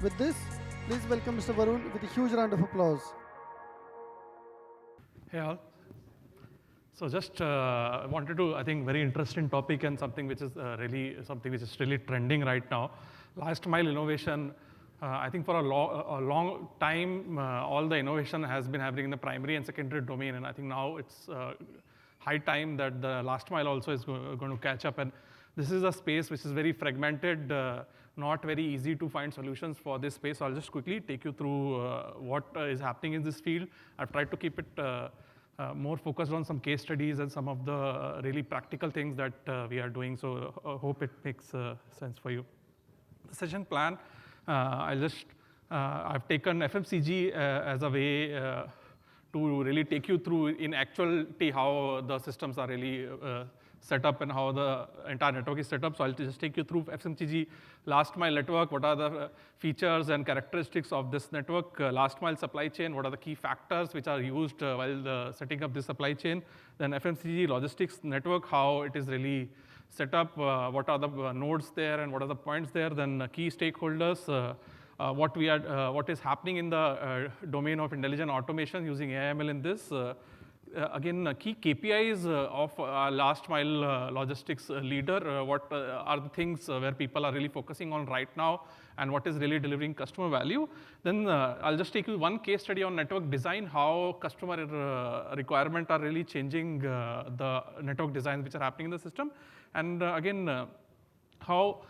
With this, please welcome Mr. Varun with a huge round of applause. Hey all. So just wanted to, I think, very interesting topic and something which is really trending right now. Last mile innovation. I think for a long time, all the innovation has been happening in the primary and secondary domain, and I think now it's high time that the last mile also is going to catch up. And this is a space which is very fragmented, not very easy to find solutions for this space. So I'll just quickly take you through what is happening in this field. I've tried to keep it more focused on some case studies and some of the really practical things that we are doing. So I hope it makes sense for you. The session plan, I've taken FMCG as a way to really take you through in actuality how the systems are really set up and how the entire network is set up. So I'll just take you through FMCG last mile network, what are the features and characteristics of this network, last mile supply chain, what are the key factors which are used while setting up this supply chain, then FMCG logistics network, how it is really set up, what are the nodes there and what are the points there, then key stakeholders, what is happening in the domain of intelligent automation using AI/ML in this. Again, key KPIs of last mile logistics leader, what are the things where people are really focusing on right now and what is really delivering customer value. Then I'll just take you one case study on network design, how customer requirement are really changing the network designs which are happening in the system. And again, how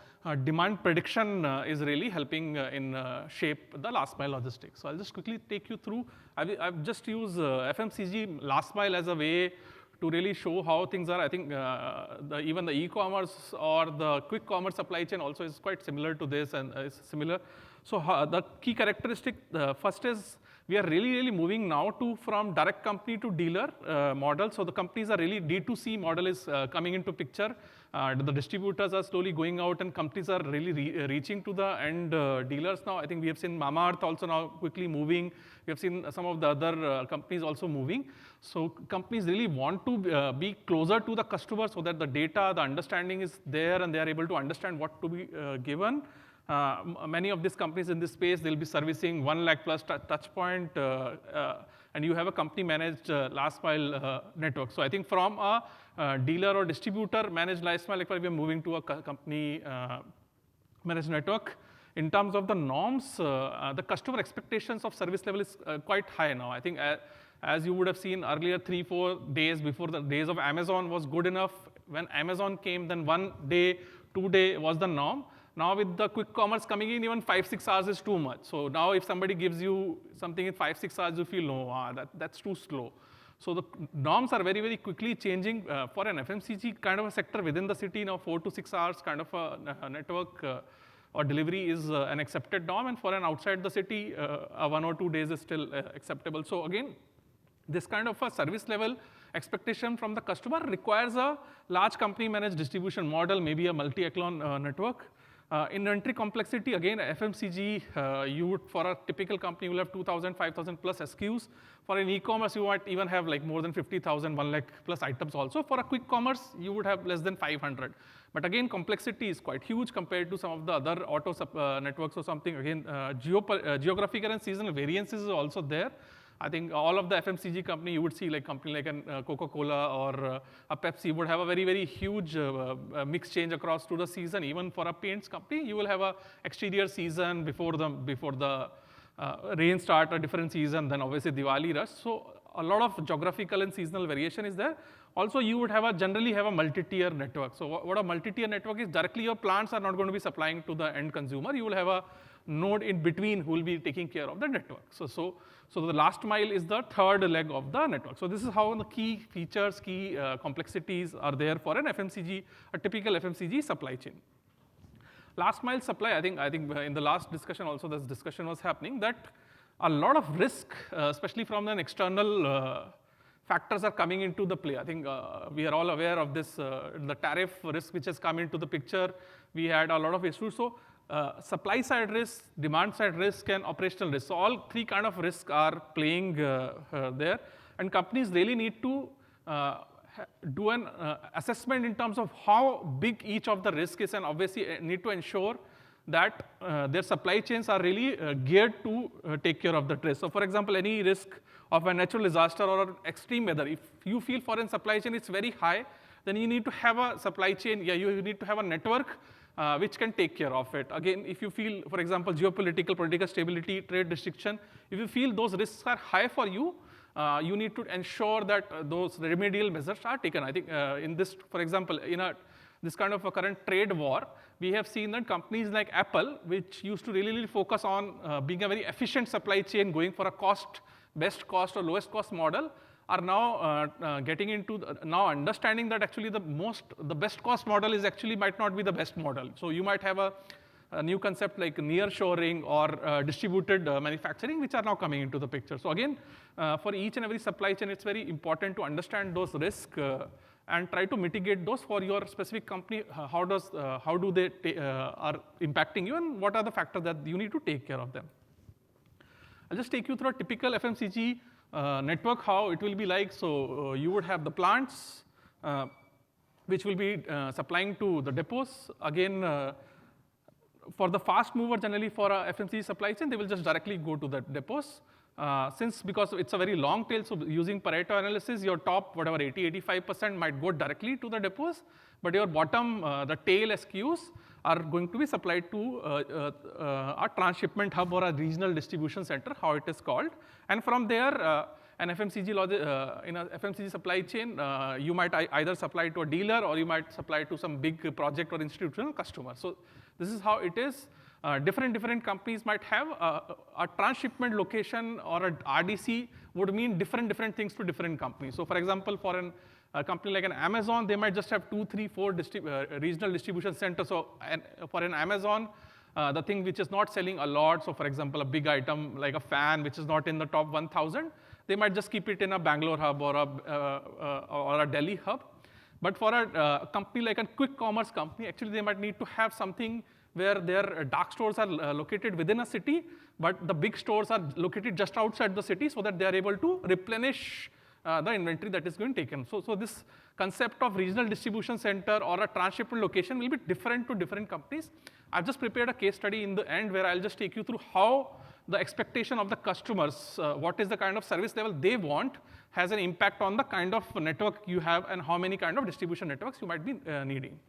demand prediction is really helping in shape the last mile logistics. So I'll just quickly take you through. I've just used FMCG last mile as a way to really show how things are. I think even the e-commerce or the quick commerce supply chain also is quite similar to this and is similar. So the key characteristic, first is we are really moving now from direct company to dealer model. So the companies are really D2C model is coming into picture. The distributors are slowly going out and companies are really reaching to the end dealers now. I think we have seen Mamaearth also now quickly moving. We have seen some of the other companies also moving. So companies really want to be closer to the customer so that the data, the understanding is there and they are able to understand what to be given. Many of these companies in this space, they'll be servicing 1 lakh plus touch point, and you have a company managed last mile network. So I think from a dealer or distributor managed last mile network, we are moving to a company managed network. In terms of the norms, the customer expectations of service level is quite high now. I think as you would have seen earlier, 3-4 days before the days of Amazon was good enough. When Amazon came, then 1 day, 2 day was the norm. Now with the quick commerce coming in, even 5-6 hours is too much. So now if somebody gives you something in 5-6 hours, you feel, no, that's too slow. So the norms are very quickly changing. For an FMCG kind of a sector within the city, now 4 to 6 hours kind of a network or delivery is an accepted norm. And for an outside the city, 1 or 2 days is still acceptable. So again, this kind of a service level expectation from the customer requires a large company managed distribution model, maybe a multi-echelon network. Inventory complexity, again, FMCG, you would, for a typical company, you will have 2,000, 5,000 plus SKUs. For an e-commerce, you might even have like more than 50,000, 1 lakh plus items also. For a quick commerce, you would have less than 500. But again, complexity is quite huge compared to some of the other auto networks or something. Again, geographical and seasonal variances is also there. I think all of the FMCG company, you would see like company like a Coca-Cola or a Pepsi would have a very huge mix change across to the season. Even for a paints company, you will have a exterior season before the rain start, a different season, then obviously Diwali rush. So a lot of geographical and seasonal variation is there. Also, you would generally have a multi-tier network. So what a multi-tier network is, directly your plants are not going to be supplying to the end consumer. You will have a node in between who will be taking care of the network. So the last mile is the third leg of the network. So this is how the key features, key complexities are there for an FMCG, a typical FMCG supply chain. Last mile supply, I think in the last discussion also this discussion was happening that a lot of risk, especially from an external factors are coming into the play. I think we are all aware of this, the tariff risk which has come into the picture. We had a lot of issues. So supply side risk, demand side risk, and operational risk. So all three kind of risks are playing there. And companies really need to do an assessment in terms of how big each of the risk is, and obviously need to ensure that their supply chains are really geared to take care of that risk. So for example, any risk of a natural disaster or extreme weather, if you feel foreign supply chain is very high, then you need to have a supply chain, you need to have a network which can take care of it. Again, if you feel, for example, political stability, trade restriction, if you feel those risks are high for you, you need to ensure that those remedial measures are taken. I think in this, for example, in this kind of a current trade war, we have seen that companies like Apple, which used to really focus on being a very efficient supply chain, going for a best cost or lowest cost model, are now getting into now understanding that actually the best cost model is actually might not be the best model. So you might have a new concept like nearshoring or distributed manufacturing, which are now coming into the picture. So again, for each and every supply chain, it's very important to understand those risks and try to mitigate those for your specific company. How do they are impacting you, and what are the factors that you need to take care of them? I'll just take you through a typical FMCG network, how it will be like. So you would have the plants, which will be supplying to the depots. Again, for the fast mover, generally for a FMCG supply chain, they will just directly go to the depots. Because it's a very long tail, so using Pareto analysis, your top, whatever, 80-85% might go directly to the depots, but your bottom, the tail SKUs are going to be supplied to a transshipment hub or a regional distribution center, how it is called. And from there, in a FMCG supply chain, you might either supply to a dealer or you might supply to some big project or institutional customer. So this is how it is. Different companies might have a transshipment location, or a RDC would mean different things to different companies. So for example, for a company like an Amazon, they might just have 2, 3, 4 regional distribution centers. So for an Amazon, the thing which is not selling a lot, so for example, a big item like a fan, which is not in the top 1,000, they might just keep it in a Bangalore hub or a Delhi hub. But for a company like a quick commerce company, actually they might need to have something where their dark stores are located within a city, but the big stores are located just outside the city, so that they are able to replenish the inventory that is going taken. So this concept of regional distribution center or a transshipment location will be different to different companies. I've just prepared a case study in the end where I'll just take you through how the expectation of the customers, what is the kind of service level they want, has an impact on the kind of network you have and how many kind of distribution networks you might be needing.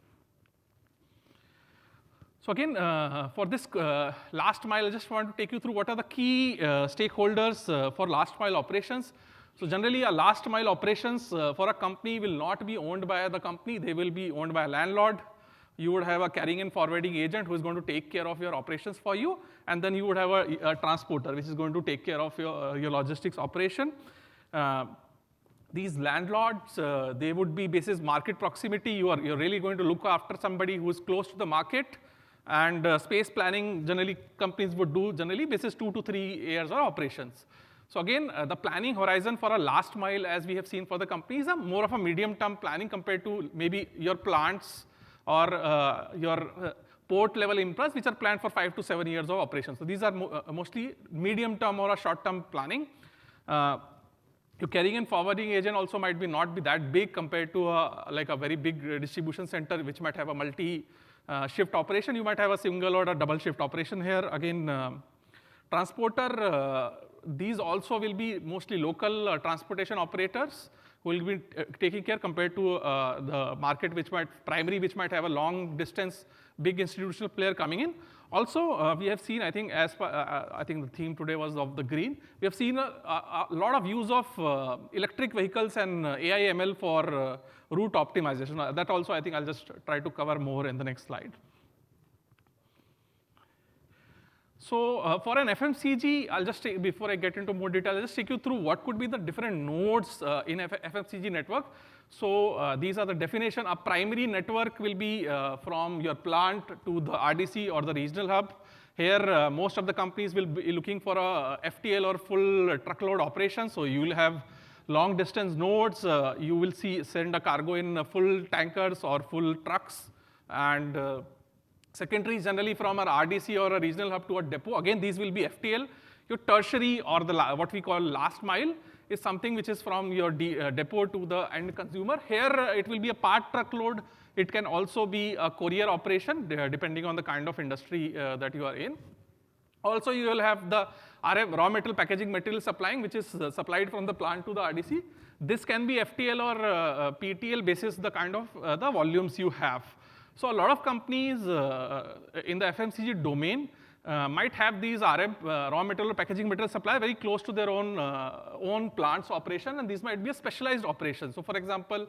So again, for this last mile, I just want to take you through what are the key stakeholders for last mile operations. So generally, a last mile operations for a company will not be owned by the company. They will be owned by a landlord. You would have a carrying and forwarding agent who is going to take care of your operations for you. And then you would have a transporter, which is going to take care of your logistics operation. These landlords, they would be basis market proximity. You're really going to look after somebody who is close to the market. And space planning, generally, companies would do generally basis 2 to 3 years of operations. So again, the planning horizon for a last mile, as we have seen for the companies, are more of a medium-term planning compared to maybe your plants or your port-level infras, which are planned for 5 to 7 years of operations. So these are mostly medium-term or a short-term planning. Your carrying and forwarding agent also might not be that big compared to like a very big distribution center, which might have a multi-shift operation. You might have a single or a double shift operation here. Again, transporter, these also will be mostly local transportation operators who will be taking care compared to the market, which might have a long distance, big institutional player coming in. Also, we have seen, I think, I think the theme today was of the green. We have seen a lot of use of electric vehicles and AI ML for route optimization. That also, I think, I'll just try to cover more in the next slide. So for an FMCG, I'll just take, before I get into more detail, I'll just take you through what could be the different nodes in FMCG network. So these are the definition. A primary network will be from your plant to the RDC or the regional hub. Here, most of the companies will be looking for a FTL or full truckload operation. So you will have long distance nodes. You will send a cargo in full tankers or full trucks. And secondaries generally from our RDC or a regional hub to a depot. Again, these will be FTL. Your tertiary or what we call last mile is something which is from your depot to the end consumer. Here, it will be a part truckload. It can also be a courier operation, depending on the kind of industry that you are in. Also, you will have the raw material, packaging material supplying, which is supplied from the plant to the RDC. This can be FTL or PTL basis the kind of the volumes you have. So a lot of companies in the FMCG domain might have these raw material or packaging material supply very close to their own plant's operation, and these might be a specialized operation. So for example,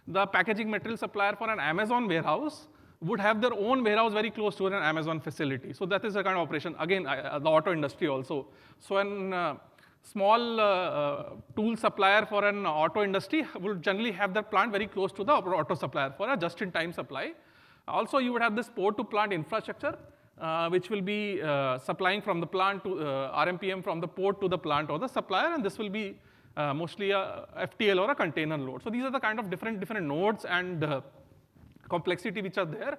the packaging material supplier for an Amazon warehouse would have their own warehouse very close to an Amazon facility. So that is a kind of operation. Again, the auto industry also. So an small tool supplier for an auto industry will generally have their plant very close to the auto supplier for a just-in-time supply. Also, you would have this port-to-plant infrastructure, which will be supplying from the plant to RMPM from the port to the plant or the supplier, and this will be mostly a FTL or a container load. So these are the kind of different nodes and complexity which are there.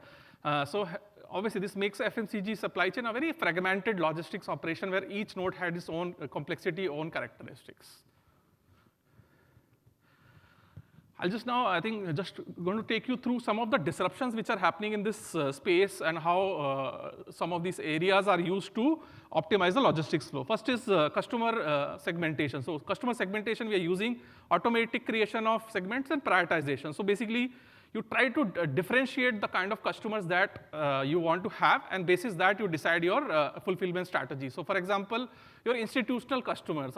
So obviously, this makes FMCG supply chain a very fragmented logistics operation where each node had its own complexity, own characteristics. I'll just now, I think, just going to take you through some of the disruptions which are happening in this space and how some of these areas are used to optimize the logistics flow. First is customer segmentation. So customer segmentation, we are using automatic creation of segments and prioritization. So basically, you try to differentiate the kind of customers that you want to have, and basis that you decide your fulfillment strategy. So for example, your institutional customers,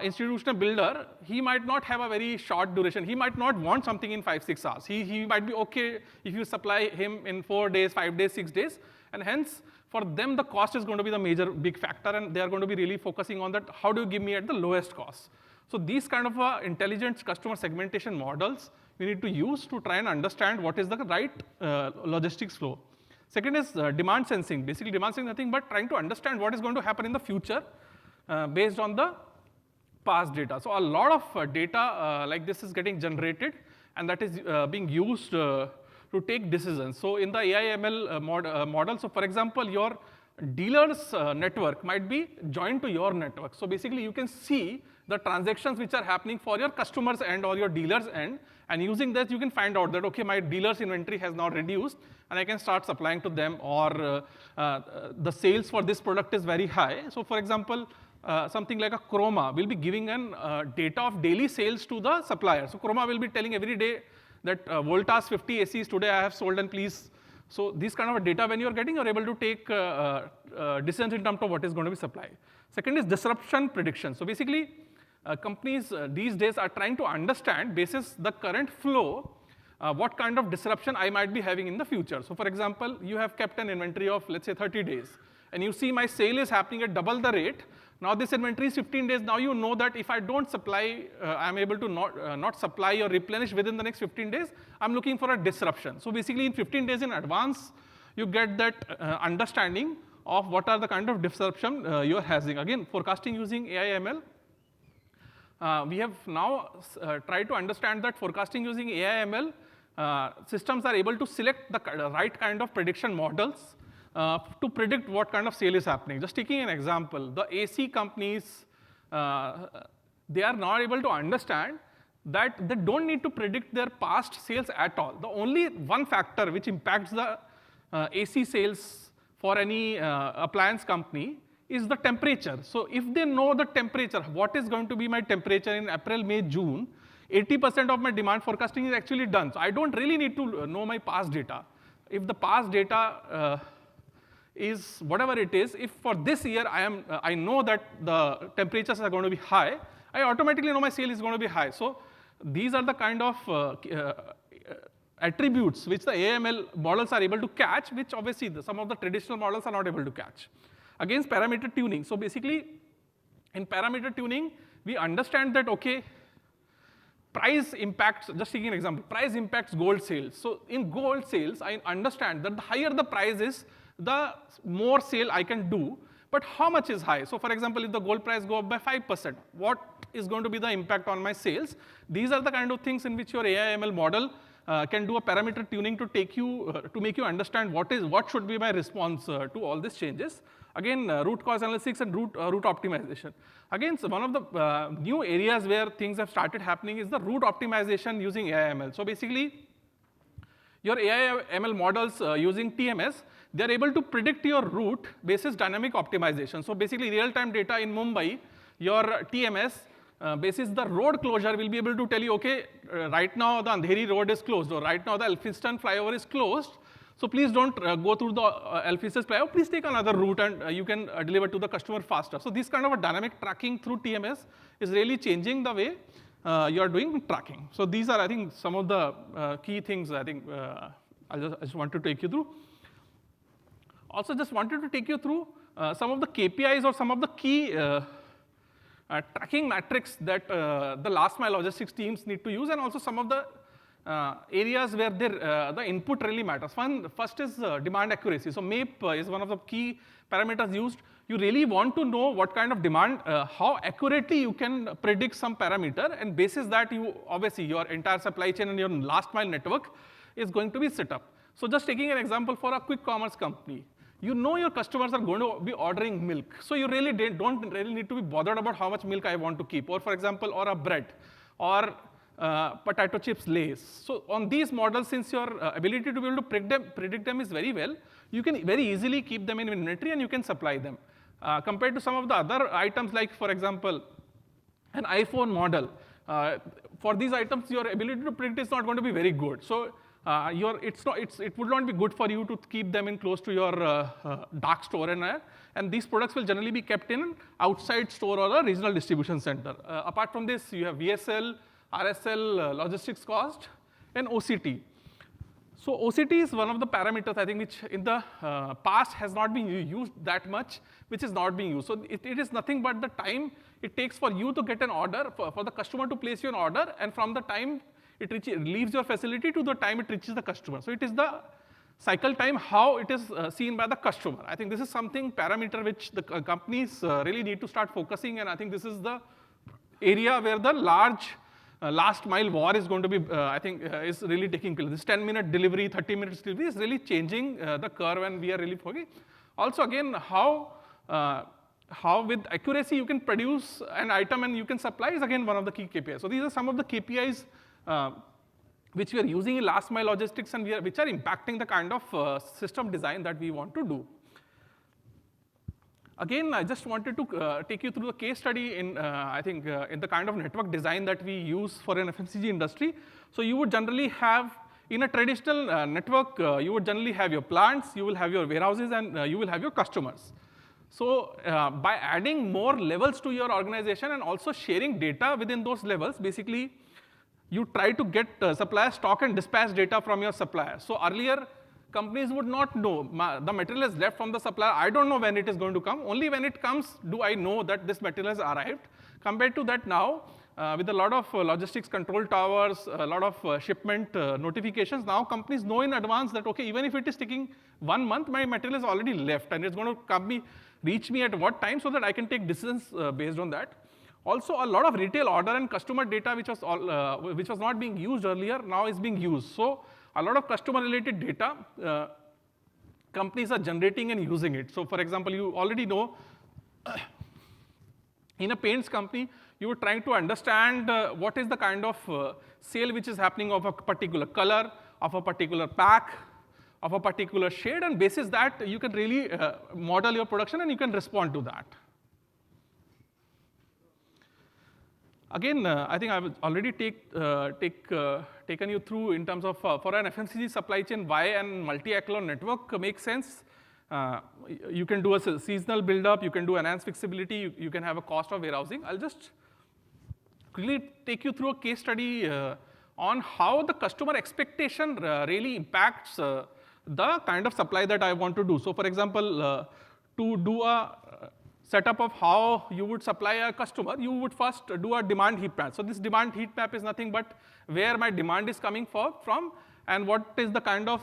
institutional builder, he might not have a very short duration. He might not want something in 5-6 hours. He might be okay if you supply him in 4 days, 5 days, 6 days, and hence for them the cost is going to be the big factor, and they are going to be really focusing on that. How do you give me at the lowest cost? So these kind of intelligent customer segmentation models we need to use to try and understand what is the right logistics flow. Second is demand sensing. Basically, demand sensing is nothing but trying to understand what is going to happen in the future based on the past data. So a lot of data like this is getting generated, and that is being used to take decisions. So in the AI/ML model, so for example, your dealer's network might be joined to your network. So basically, you can see the transactions which are happening for your customer's end or your dealer's end, and using that, you can find out that, okay, my dealer's inventory has now reduced, and I can start supplying to them, or the sales for this product is very high. So for example, something like a Chroma will be giving an data of daily sales to the supplier. So Chroma will be telling every day that Voltas 50 ACs today I have sold, and please. So these kind of data when you're getting, you're able to take decisions in terms of what is going to be supplied. Second is disruption prediction. So basically, companies these days are trying to understand, basis the current flow, what kind of disruption I might be having in the future. So for example, you have kept an inventory of, let's say, 30 days, and you see my sale is happening at double the rate. Now this inventory is 15 days. Now you know that if I don't supply, I'm able to not supply or replenish within the next 15 days, I'm looking for a disruption. So basically, in 15 days in advance, you get that understanding of what are the kind of disruption you're having. Again, forecasting using AI/ML. We have now tried to understand that forecasting using AI/ML, systems are able to select the right kind of prediction models to predict what kind of sale is happening. Just taking an example, the AC companies, they are not able to understand that they don't need to predict their past sales at all. The only one factor which impacts the AC sales for any appliance company is the temperature. So if they know the temperature, what is going to be my temperature in April, May, June, 80% of my demand forecasting is actually done. So I don't really need to know my past data. If the past data is whatever it is, if for this year I know that the temperatures are going to be high, I automatically know my sale is going to be high. So these are the kind of attributes which the AI/ML models are able to catch, which obviously some of the traditional models are not able to catch. Against parameter tuning. So basically, in parameter tuning, we understand that, okay, price impacts, just taking an example, price impacts gold sales. So in gold sales, I understand that the higher the price is, the more sale I can do, but how much is high? So for example, if the gold price go up by 5%, what is going to be the impact on my sales? These are the kind of things in which your AI/ML model can do a parameter tuning to take you to make you understand what should be my response to all these changes. Again, root cause analytics and root optimization. Again, so one of the new areas where things have started happening is the root optimization using AI/ML. So basically, your AI/ML models using TMS, they're able to predict your route basis dynamic optimization. So basically, real-time data in Mumbai, your TMS basis the road closure will be able to tell you, okay, right now the Andheri road is closed, or right now the Elphinstone flyover is closed. So please don't go through the Elphinstone flyover. Please take another route, and you can deliver to the customer faster. So this kind of a dynamic tracking through TMS is really changing the way you are doing tracking. So these are, I think, some of the key things I think I just want to take you through. Also, just wanted to take you through some of the KPIs or some of the key tracking metrics that the last mile logistics teams need to use, and also some of the areas where the input really matters. First is demand accuracy. So MAPE is one of the key parameters used. You really want to know what kind of demand, how accurately you can predict some parameter, and basis that obviously your entire supply chain and your last mile network is going to be set up. So just taking an example for a quick commerce company. You know your customers are going to be ordering milk. So you really don't really need to be bothered about how much milk I want to keep, or for example, or a bread, or potato chips, Lays. So on these models, since your ability to be able to predict them is very well, you can very easily keep them in inventory and you can supply them. Compared to some of the other items, like for example, an iPhone model, for these items, your ability to predict is not going to be very good. So it would not be good for you to keep them in close to your dark store, and these products will generally be kept in an outside store or a regional distribution center. Apart from this, you have VSL, RSL, logistics cost, and OCT. So OCT is one of the parameters, I think, which in the past has not been used that much, which is not being used. So it is nothing but the time it takes for you to get an order, for the customer to place you an order, and from the time it leaves your facility to the time it reaches the customer. So it is the cycle time, how it is seen by the customer. I think this is something parameter which the companies really need to start focusing, and I think this is the area where the large last mile war is going to be, I think, is really taking place. This 10-minute delivery, 30 minutes delivery is really changing the curve, and we are really focusing. Also, again, how with accuracy you can produce an item and you can supply is again one of the key KPIs. So these are some of the KPIs which we are using in last mile logistics, and which are impacting the kind of system design that we want to do. Again, I just wanted to take you through a case study in, I think, in the kind of network design that we use for an FMCG industry. So you would generally have, in a traditional network, you would generally have your plants, you will have your warehouses, and you will have your customers. So by adding more levels to your organization and also sharing data within those levels, basically, you try to get supplier stock and dispatch data from your supplier. So earlier, companies would not know. The material is left from the supplier. I don't know when it is going to come. Only when it comes do I know that this material has arrived. Compared to that now, with a lot of logistics control towers, a lot of shipment notifications, now companies know in advance that, okay, even if it is taking 1 month, my material is already left, and it's going to reach me at what time, so that I can take decisions based on that. Also, a lot of retail order and customer data, which was not being used earlier, now is being used. So a lot of customer-related data, companies are generating and using it. So for example, you already know, in a paints company, you were trying to understand what is the kind of sale which is happening of a particular color, of a particular pack, of a particular shade, and basis that you can really model your production and you can respond to that. Again, I think I've already taken you through in terms of, for an FMCG supply chain, why an multi-echelon network makes sense. You can do a seasonal build-up, you can do enhanced flexibility, you can have a cost of warehousing. I'll just quickly take you through a case study on how the customer expectation really impacts the kind of supply that I want to do. So for example, to do a setup of how you would supply a customer, you would first do a demand heat map. So this demand heat map is nothing but where my demand is coming from and what is the kind of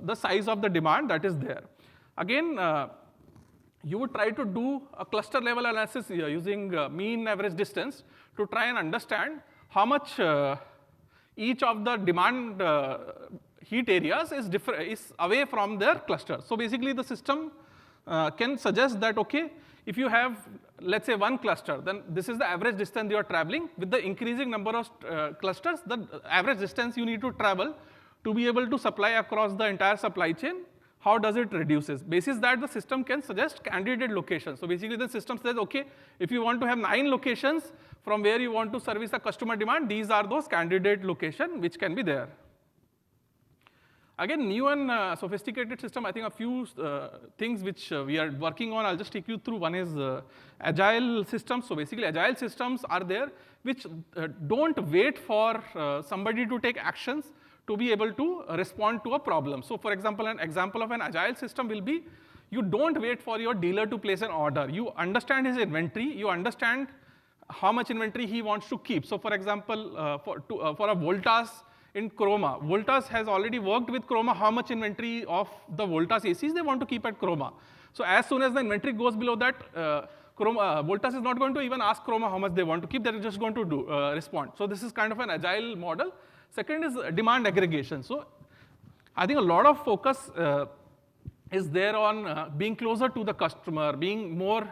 the size of the demand that is there. Again, you would try to do a cluster level analysis using mean average distance to try and understand how much each of the demand heat areas is away from their cluster. So basically the system can suggest that, okay, if you have, let's say, one cluster, then this is the average distance you are traveling. With the increasing number of clusters, the average distance you need to travel to be able to supply across the entire supply chain, how does it reduces? Basis that the system can suggest candidate locations. So basically the system says, okay, if you want to have 9 locations from where you want to service a customer demand, these are those candidate locations which can be there. Again, new and sophisticated system, I think a few things which we are working on, I'll just take you through. One is agile systems. So basically agile systems are there which don't wait for somebody to take actions to be able to respond to a problem. So for example, an example of an agile system will be, you don't wait for your dealer to place an order. You understand his inventory, you understand how much inventory he wants to keep. So for example, for a Voltas in Chroma, Voltas has already worked with Chroma how much inventory of the Voltas ACs they want to keep at Chroma. So as soon as the inventory goes below that, Voltas is not going to even ask Chroma how much they want to keep, they're just going to respond. So this is kind of an agile model. Second is demand aggregation. So I think a lot of focus is there on being closer to the customer, being more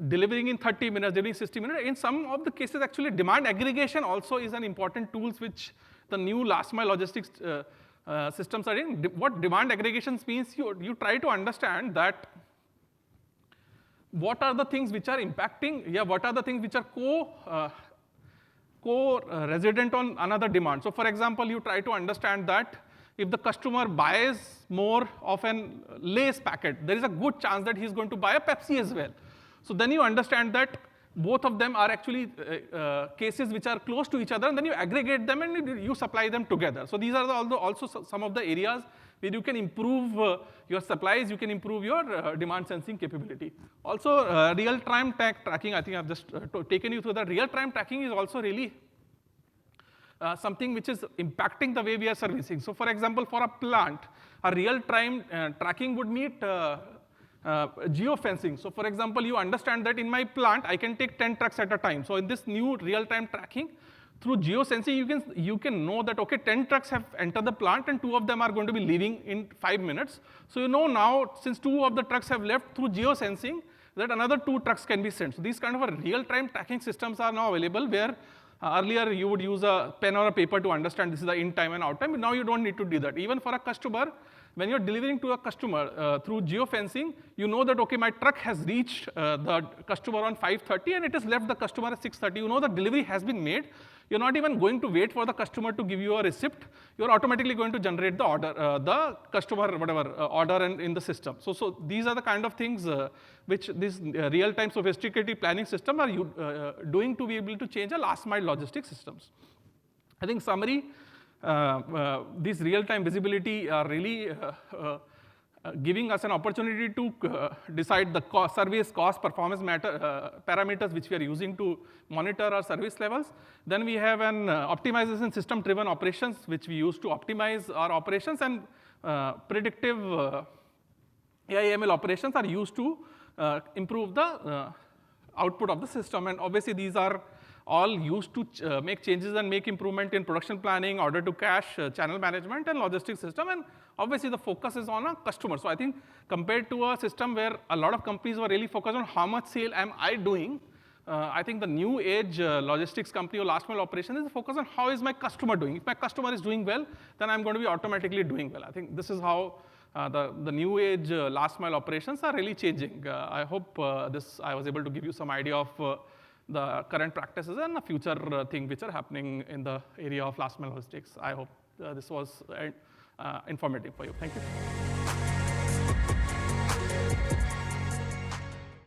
delivering in 30 minutes, delivering 60 minutes. In some of the cases, actually, demand aggregation also is an important tool which the new last mile logistics systems are in. What demand aggregations means, you try to understand that what are the things which are impacting, what are the things which are co-resident on another demand. So for example, you try to understand that if the customer buys more of an Lay's packet, there is a good chance that he's going to buy a Pepsi as well. So then you understand that both of them are actually cases which are close to each other, and then you aggregate them and you supply them together. So these are also some of the areas where you can improve your supplies, you can improve your demand sensing capability. Also, real-time tracking, I think I've just taken you through that. Real-time tracking is also really something which is impacting the way we are servicing. So for example, for a plant, a real-time tracking would meet geofencing. So for example, you understand that in my plant, I can take 10 trucks at a time. So in this new real-time tracking, through geosensing, you can know that, okay, 10 trucks have entered the plant and 2 of them are going to be leaving in 5 minutes. So you know now, since 2 of the trucks have left, through geosensing, that another 2 trucks can be sent. So these kind of a real-time tracking systems are now available, where earlier you would use a pen or a paper to understand this is the in time and out time, but now you don't need to do that. Even for a customer, when you're delivering to a customer through geofencing, you know that, okay, my truck has reached the customer on 5:30 and it has left the customer at 6:30. You know the delivery has been made. You're not even going to wait for the customer to give you a receipt. You're automatically going to generate the order, the customer order in the system. So these are the kind of things which this real-time sophisticated planning system are doing to be able to change a last mile logistics systems. I think summary, these real-time visibility are really giving us an opportunity to decide the service cost performance parameters which we are using to monitor our service levels. Then we have an optimization system-driven operations which we use to optimize our operations, and predictive AI/ML operations are used to improve the output of the system. And obviously these are all used to make changes and make improvement in production planning, order to cash, channel management, and logistics system. And obviously the focus is on a customer. So I think compared to a system where a lot of companies were really focused on how much sale am I doing, I think the new age logistics company or last mile operation is focused on how is my customer doing. If my customer is doing well, then I'm going to be automatically doing well. I think this is how the new age last mile operations are really changing. I hope I was able to give you some idea of the current practices and the future things which are happening in the area of last mile logistics. I hope this was informative for you. Thank you.